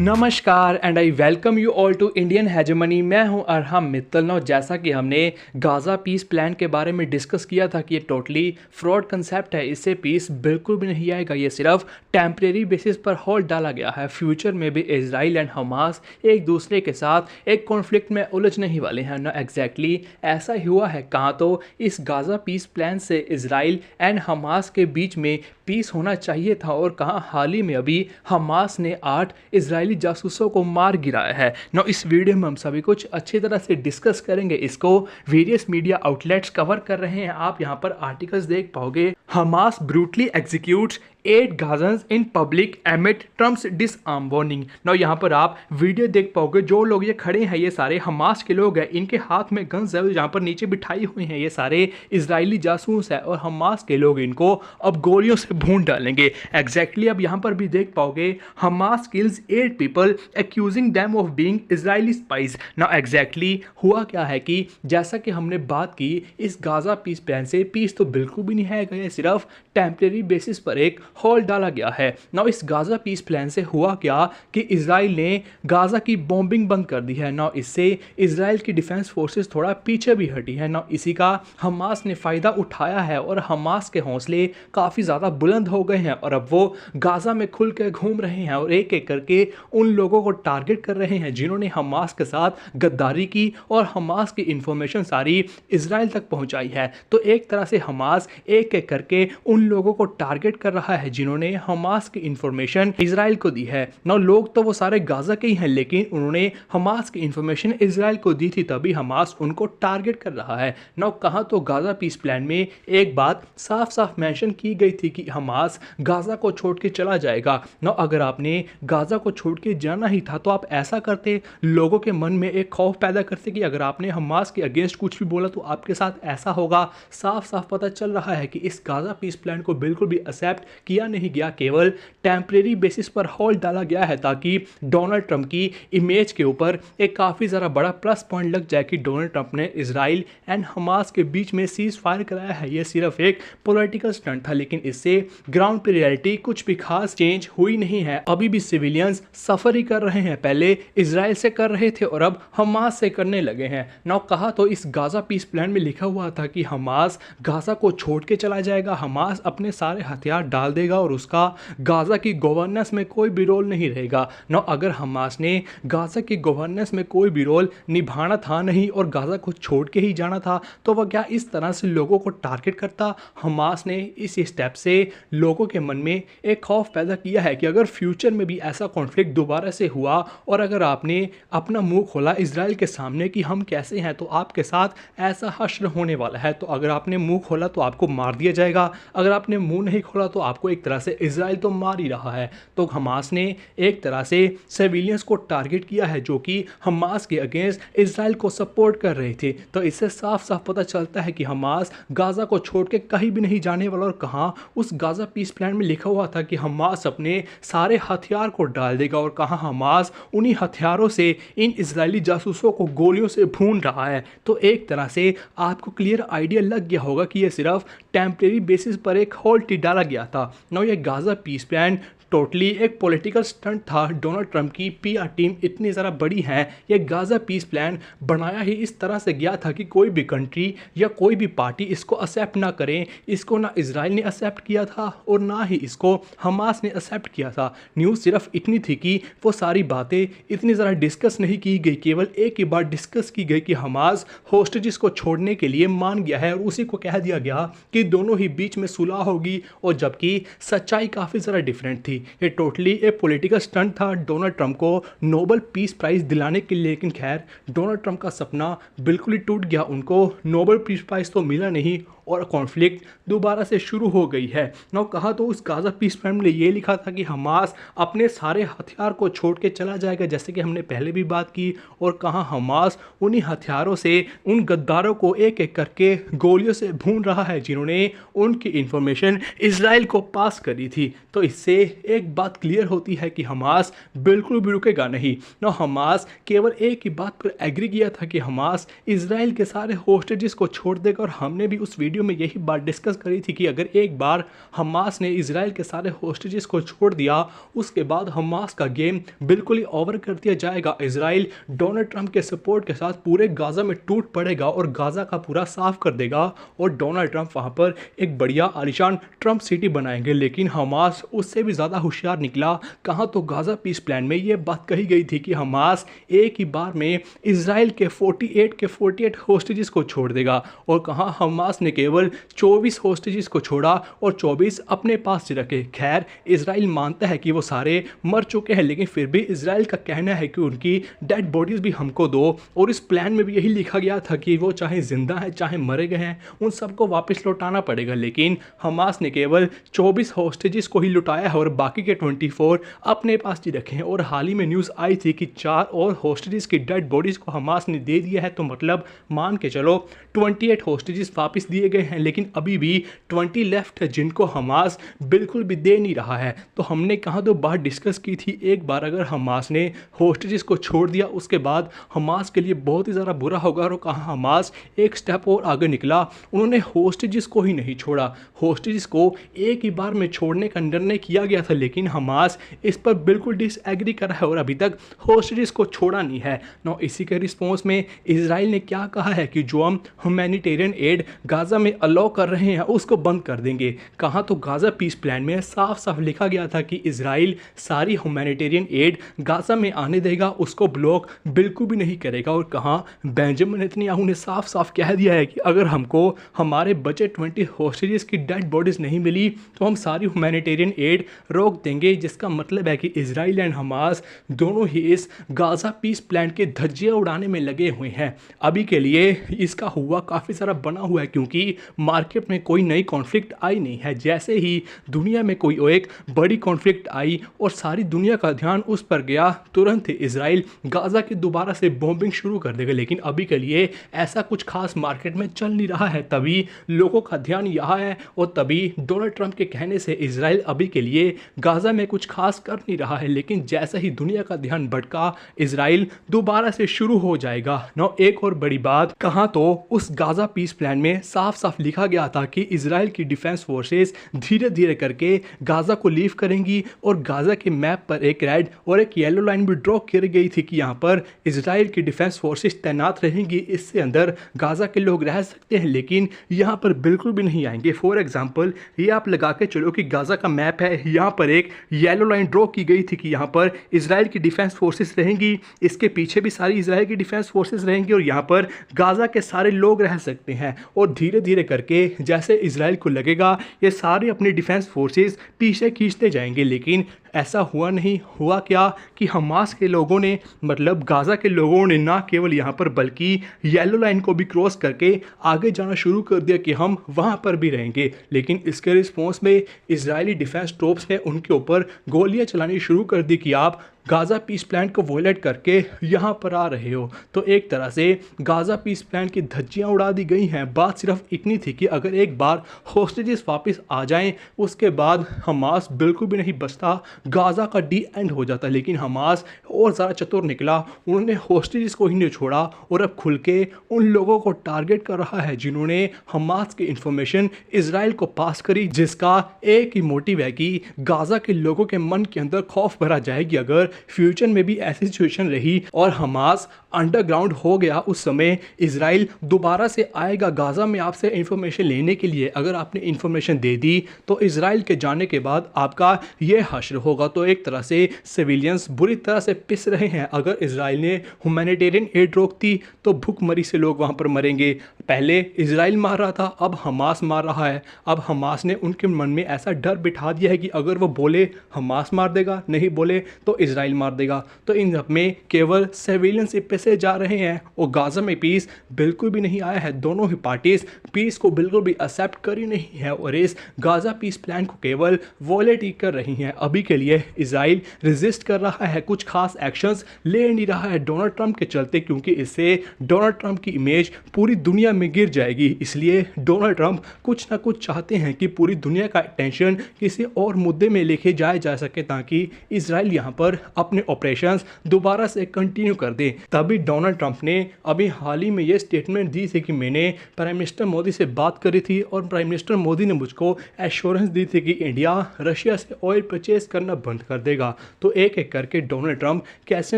नमस्कार and I welcome you all to Indian hegemony. मैं हूं अरहम मित्तल। नौ जैसा कि हमने गाज़ा पीस प्लान के बारे में डिस्कस किया था कि ये टोटली फ्रॉड कंसेप्ट है, इससे पीस बिल्कुल भी नहीं आएगा, ये सिर्फ टेम्परेरी बेसिस पर होल्ड डाला गया है। फ्यूचर में भी इजराइल एंड हमास एक दूसरे के साथ एक कॉन्फ्लिक्ट में उलझने ही वाले हैं। ना एग्जैक्टली ऐसा ही हुआ है, कहाँ तो इस गाज़ा पीस प्लान से इजराइल एंड हमास के बीच में पीस होना चाहिए था और कहाँ हाल ही में अभी हमास ने 8 इजरायली जासूसों को मार गिराया है। ना इस वीडियो में हम सभी कुछ अच्छी तरह से डिस्कस करेंगे। इसको वेरियस मीडिया आउटलेट्स कवर कर रहे हैं। आप यहाँ पर आर्टिकल्स देख पाओगे। Hamas brutally executes 8 Gazans in public amid Trump's disarm warning. ना यहाँ पर आप वीडियो देख पाओगे। जो लोग ये खड़े हैं ये सारे हमास के लोग हैं, इनके हाथ में गन्स है, जहाँ पर नीचे बिठाई हुई हैं ये सारे इजरायली जासूस है और हमास के लोग इनको अब गोलियों से भून डालेंगे। एग्जैक्टली अब यहाँ पर भी देख पाओगे, Hamas kills 8 people accusing them of being Israeli spies. ना एग्जैक्टली हुआ क्या है कि जैसा कि हमने बात की, इस गाजा पीस प्लान से पीस तो बिल्कुल भी नहीं है गया, सिर्फ टेम्परेरी बेसिस पर एक होल्ड डाला गया है। ना इस गाजा पीस प्लान से हुआ क्या कि इजराइल ने गाजा की बॉम्बिंग बंद कर दी है। ना इससे इजराइल की डिफेंस फोर्सेस थोड़ा पीछे भी हटी है। ना इसी का हमास ने फायदा उठाया है और हमास के हौसले काफी ज्यादा बुलंद हो गए हैं और अब वो गाजा में खुल के घूम रहे हैं और एक एक करके उन लोगों को टारगेट कर रहे हैं जिन्होंने हमास के साथ गद्दारी की और हमास की इंफॉर्मेशन सारी इजराइल तक पहुंचाई है। तो एक तरह से हमास एक एक करके उन लोगों को टारगेट कर रहा है जिन्होंने हमास की इंफॉर्मेशन इजराइल को दी है। ना लोग तो वो सारे गाजा के ही हैं, लेकिन उन्होंने हमास की इंफॉर्मेशन इजराइल को दी थी, तभी हमास उनको टारगेट कर रहा है। ना कहाँ तो गाजा पीस प्लान में एक बात साफ साफ मेंशन की गई थी कि हमास गाजा को छोड़ के चला जाएगा। ना अगर आपने गाजा को छोड़ के जाना ही था तो आप ऐसा करते, लोगों के मन में एक खौफ पैदा करते कि अगर आपने हमास के अगेंस्ट कुछ भी बोला तो आपके साथ ऐसा होगा। साफ साफ पता चल रहा है कि इस गाजा पीस प्लान को बिल्कुल भी एक्सेप्ट किया नहीं गया, केवल टेम्परेरी बेसिस पर होल्ड डाला गया है ताकि डोनाल्ड ट्रंप की इमेज के ऊपर एक काफ़ी ज़्यादा बड़ा प्लस पॉइंट लग जाए कि डोनाल्ड ट्रंप ने इजराइल एंड हमास के बीच में सीज फायर कराया है। यह सिर्फ एक पॉलिटिकल स्टंट था, लेकिन इससे ग्राउंड पे रियलिटी कुछ भी खास चेंज हुई नहीं है। अभी भी सिविलियंस सफर ही कर रहे हैं, पहले इजराइल से कर रहे थे और अब हमास से करने लगे हैं। ना कहा तो इस गाजा पीस प्लान में लिखा हुआ था कि हमास गाजा को छोड़ के चला जाएगा, हमास अपने सारे हथियार डाल देगा और उसका गाजा की गवर्नेंस में कोई भी रोल नहीं रहेगा। ना अगर हमास ने गाजा की गवर्नेंस में कोई भी रोल निभाना था नहीं और गाजा को छोड़ के ही जाना था तो वह क्या इस तरह से लोगों को टारगेट करता। हमास ने इस स्टेप से लोगों के मन में एक खौफ पैदा किया है कि अगर फ्यूचर में भी ऐसा कॉन्फ्लिक्ट दोबारा से हुआ और अगर आपने अपना मुंह खोला इजराइल के सामने कि हम कैसे हैं तो आपके साथ ऐसा हश्र होने वाला है। तो अगर आपने मुंह खोला तो आपको मार दिया जाएगा, अगर आपने मुंह नहीं खोला तो आपको एक तरह से इजराइल तो मार ही रहा है। तो हमास ने एक तरह से सिविलियंस को टारगेट किया है जो कि हमास के अगेंस्ट इजराइल को सपोर्ट कर रहे थे। तो इससे साफ साफ पता चलता है कि हमास गाजा को छोड़ के कहीं भी नहीं जाने वाला और कहाँ उस गाजा पीस प्लान में लिखा हुआ था कि हमास अपने सारे हथियार को डाल देगा और कहाँ हमास उन्हीं हथियारों से इन इजरायली जासूसों को गोलियों से भून रहा है। तो एक तरह से आपको क्लियर आइडिया लग गया होगा कि यह सिर्फ टेम्परेरी बेसिस पर एक होल्ड डाला गया था। ना ये गाजा पीस प्लान टोटली एक पॉलिटिकल स्टंट था। डोनाल्ड ट्रंप की पीआर टीम इतनी ज़्यादा बड़ी है, ये गाजा पीस प्लान बनाया ही इस तरह से गया था कि कोई भी कंट्री या कोई भी पार्टी इसको एक्सेप्ट ना करें। इसको ना इजराइल ने एक्सेप्ट किया था और ना ही इसको हमास ने एक्सेप्ट किया था। न्यूज़ सिर्फ इतनी थी कि वो सारी बातें इतनी ज़्यादा डिस्कस नहीं की गई, केवल एक ही बात डिस्कस की गई कि हमास होस्टेजेस को छोड़ने के लिए मान गया है और उसी को कह दिया गया कि दोनों ही बीच में सुलह होगी, और जबकि सच्चाई काफ़ी ज़्यादा डिफरेंट थी। ये टोटली एक पॉलिटिकल स्टंट था डोनाल्ड ट्रंप को नोबेल पीस प्राइज दिलाने के लिए, लेकिन खैर डोनाल्ड ट्रंप का सपना बिल्कुल ही टूट गया। उनको नोबेल पीस प्राइज तो मिला नहीं और कॉन्फ्लिक्ट दोबारा से शुरू हो गई है। ना कहा तो उस गाजा पीस प्लान में ये लिखा था कि हमास अपने सारे हथियार को छोड़ के चला जाएगा, जैसे कि हमने पहले भी बात की, और कहा हमास उन्हीं हथियारों से उन गद्दारों को एक एक करके गोलियों से भून रहा है जिन्होंने उनकी इंफॉर्मेशन इजराइल को पास करी थी। तो इससे एक बात क्लियर होती है कि हमास बिल्कुल भी रुकेगा नहीं। ना हमास केवल एक ही बात पर एग्री किया था कि हमास इजराइल के सारे होस्टेजेस को छोड़ देगा, और हमने भी उस वीडियो वीडियो में यही बात डिस्कस करी थी कि अगर एक बार हमास ने इजराइल के सारे होस्टेजेस को छोड़ दिया उसके बाद हमास का गेम बिल्कुल ही ओवर कर दिया जाएगा। इजराइल डोनाल्ड ट्रंप के सपोर्ट के साथ पूरे गाजा में टूट पड़ेगा और गाजा का पूरा साफ कर देगा और डोनाल्ड ट्रंप वहां पर एक बढ़िया आलिशान ट्रंप सिटी बनाएंगे। लेकिन हमास उससे भी ज़्यादा होशियार निकला। कहाँ तो गाजा पीस प्लान में ये बात कही गई थी कि हमास एक ही बार में इजराइल के 48 होस्टेजेस को छोड़ देगा और कहाँ हमास ने केवल 24 होस्टेजेस को छोड़ा और 24 अपने पास से रखे। खैर इजराइल मानता है कि वो सारे मर चुके हैं, लेकिन फिर भी इजराइल का कहना है कि उनकी डेड बॉडीज भी हमको दो। और इस प्लान में भी यही लिखा गया था कि वो चाहे जिंदा है चाहे मरे गए हैं उन सबको वापस लौटाना पड़ेगा। लेकिन हमास ने केवल 24 होस्टेजेस को ही लुटाया है और बाकी के 24 अपने पास ही रखे हैं। और हाल ही में न्यूज़ आई थी कि 4 और होस्टेजेस की डेड बॉडीज को हमास ने दे दिया है, तो मतलब मान के चलो 28 होस्टेजेस वापस दिए गए हैं, लेकिन अभी भी 20 लेफ्ट है जिनको हमास बिल्कुल भी दे नहीं रहा है। तो हमने कहाँ तो बात डिस्कस की थी, एक बार अगर हमास ने होस्टेजेस को छोड़ दिया उसके बाद हमास के लिए बहुत ही ज़्यादा बुरा होगा। और कहाँ हमास एक स्टेप और आगे निकला, उन्होंने होस्टेजेस को ही नहीं छोड़ा। होस्टेजेस को एक ही बार में छोड़ने का निर्णय किया गया था, लेकिन हमास इस पर बिल्कुल डिसएग्री कर रहा है और अभी तक होस्टेजेस को छोड़ा नहीं है। नो इसी के रिस्पॉन्स में इजराइल ने क्या कहा है कि जो हम ह्यूमैनिटेरियन एड गाजा में अलाउ कर रहे हैं उसको बंद कर देंगे। कहाँ तो गाजा पीस प्लान में साफ साफ लिखा गया था कि इजराइल सारी ह्यूमैनिटेरियन एड गाजा में आने देगा, उसको ब्लॉक बिल्कुल भी नहीं करेगा। और कहाँ बेंजामिन नेतन्याहू ने साफ साफ कह दिया है कि अगर हमको हमारे बचे 20 होस्टेजेस की डेड बॉडीज नहीं मिली तो हम सारी ह्यूमैनिटेरियन एड रोक देंगे। जिसका मतलब है कि इजराइल एंड हमास दोनों ही इस गाजा पीस प्लान के धज्जियां उड़ाने में लगे हुए हैं। अभी के लिए इसका हुआ काफ़ी सारा बना हुआ है क्योंकि मार्केट में कोई नई कॉन्फ्लिक्ट आई नहीं है। जैसे ही दुनिया में कोई एक बड़ी कॉन्फ्लिक्ट आई और सारी दुनिया का ध्यान उस पर गया, तुरंत ही इजराइल गाजा की दोबारा से बॉम्बिंग शुरू कर देगा। लेकिन अभी के लिए ऐसा कुछ खास मार्केट में चल नहीं रहा है, तभी लोगों का ध्यान यहाँ है और तभी डोनाल्ड ट्रंप के कहने से इजराइल अभी के लिए गाजा में कुछ खास कर नहीं रहा है। लेकिन जैसे ही दुनिया का ध्यान भटका, इजराइल दोबारा से शुरू हो जाएगा। नो एक और बड़ी बात, कहाँ तो उस गाजा पीस प्लान में साफ साफ लिखा गया था कि इजराइल की डिफेंस फोर्सेस धीरे धीरे करके गाजा को लीव करेंगी और गाजा के मैप पर एक रेड और एक येलो लाइन भी ड्रॉ की गई थी कि यहाँ पर इजराइल की डिफेंस फोर्सेस तैनात रहेंगी, इससे अंदर गाजा के लोग रह सकते हैं, लेकिन यहाँ पर बिल्कुल भी नहीं आएंगे। फॉर एग्जाम्पल ये आप लगा के चलो कि गाजा का मैप है, यहाँ पर एक येलो लाइन ड्रॉ की गई थी कि यहाँ पर इजराइल की डिफेंस फोर्सेस रहेंगी, इसके पीछे भी सारी इजराइल की डिफेंस फोर्सेस रहेंगी और यहाँ पर गाजा के सारे लोग रह सकते हैं। और धीरे धीरे करके जैसे इजराइल को लगेगा ये सारे अपनी डिफेंस फोर्सेस पीछे खींचते जाएंगे, लेकिन ऐसा हुआ नहीं। हुआ क्या कि हमास के लोगों ने मतलब गाजा के लोगों ने ना केवल यहाँ पर बल्कि येलो लाइन को भी क्रॉस करके आगे जाना शुरू कर दिया कि हम वहाँ पर भी रहेंगे। लेकिन इसके रिस्पॉन्स में इजरायली डिफेंस ट्रूप्स ने उनके ऊपर गोलियाँ चलानी शुरू कर दी कि आप गाजा पीस प्लान को वॉयलेट करके यहाँ पर आ रहे हो। तो एक तरह से गाजा पीस प्लान की धज्जियाँ उड़ा दी गई हैं। बात सिर्फ इतनी थी कि अगर एक बार होस्टेजेस वापस आ जाएं उसके बाद हमास बिल्कुल भी नहीं बचता, गाजा का डी एंड हो जाता। लेकिन हमास और ज़्यादा चतुर निकला, उन्होंने होस्टेजेस को ही नहीं छोड़ा और अब खुल के उन लोगों को टारगेट कर रहा है जिन्होंने हमास की इंफॉर्मेशन इजराइल को पास करी, जिसका एक ही मोटिव है कि गाजा के लोगों के मन के अंदर खौफ भरा जाएगी अगर फ्यूचर में भी ऐसी सिचुएशन रही और हमास अंडरग्राउंड हो गया, उस समय इजराइल दोबारा से आएगा गाजा में आपसे इंफॉर्मेशन लेने के लिए। अगर आपने इंफॉर्मेशन दे दी तो इजराइल के जाने के बाद आपका ये हश्र होगा। तो एक तरह से सिविलियंस बुरी तरह से पिस रहे हैं। अगर इजराइल ने ह्यूमैनिटेरियन एड रोकती तो भूखमरी से लोग वहाँ पर मरेंगे। पहले इजराइल मार रहा था, अब हमास मार रहा है। अब हमास ने उनके मन में ऐसा डर बिठा दिया है कि अगर वो बोले हमास मार देगा, नहीं बोले तो इजराइल मार देगा। तो इन सब में केवल सिविलियंस पैसे जा रहे हैं और गाजा में पीस बिल्कुल भी नहीं आया है। दोनों ही पार्टीज पीस को बिल्कुल भी एक्सेप्ट कर ही नहीं है और इस गाजा पीस प्लान को केवल वॉयलेट ही कर रही हैं। अभी के लिए इसराइल रेजिस्ट कर रहा है, कुछ खास एक्शंस ले नहीं रहा है डोनाल्ड ट्रंप के चलते, क्योंकि इससे डोनाल्ड ट्रंप की इमेज पूरी दुनिया में गिर जाएगी। इसलिए डोनाल्ड ट्रंप कुछ ना कुछ चाहते हैं कि पूरी दुनिया का अटेंशन किसी और मुद्दे में लेके जाया जा सके, ताकि इसराइल यहाँ पर अपने ऑपरेशंस दोबारा से कंटिन्यू कर दे। तभी डोनाल्ड ट्रंप ने अभी हाल ही में ये स्टेटमेंट दी थी कि मैंने प्राइम मिनिस्टर मोदी से बात करी थी और प्राइम मिनिस्टर मोदी ने मुझको एश्योरेंस दी थी कि इंडिया रशिया से ऑयल परचेज करना बंद कर देगा। तो एक एक करके डोनाल्ड ट्रंप कैसे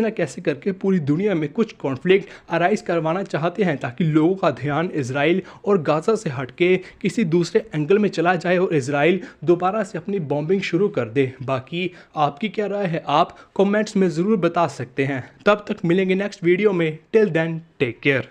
ना कैसे करके पूरी दुनिया में कुछ कॉन्फ्लिक्ट अराइज करवाना चाहते हैं, ताकि लोगों का ध्यान इसराइल और गाजा से हटके किसी दूसरे एंगल में चला जाए और इसराइल दोबारा से अपनी बॉम्बिंग शुरू कर दे। बाकी आपकी क्या राय है, आप कमेंट्स में ज़रूर बता सकते हैं। तब तक मिलेंगे नेक्स्ट वीडियो में। Till then take care.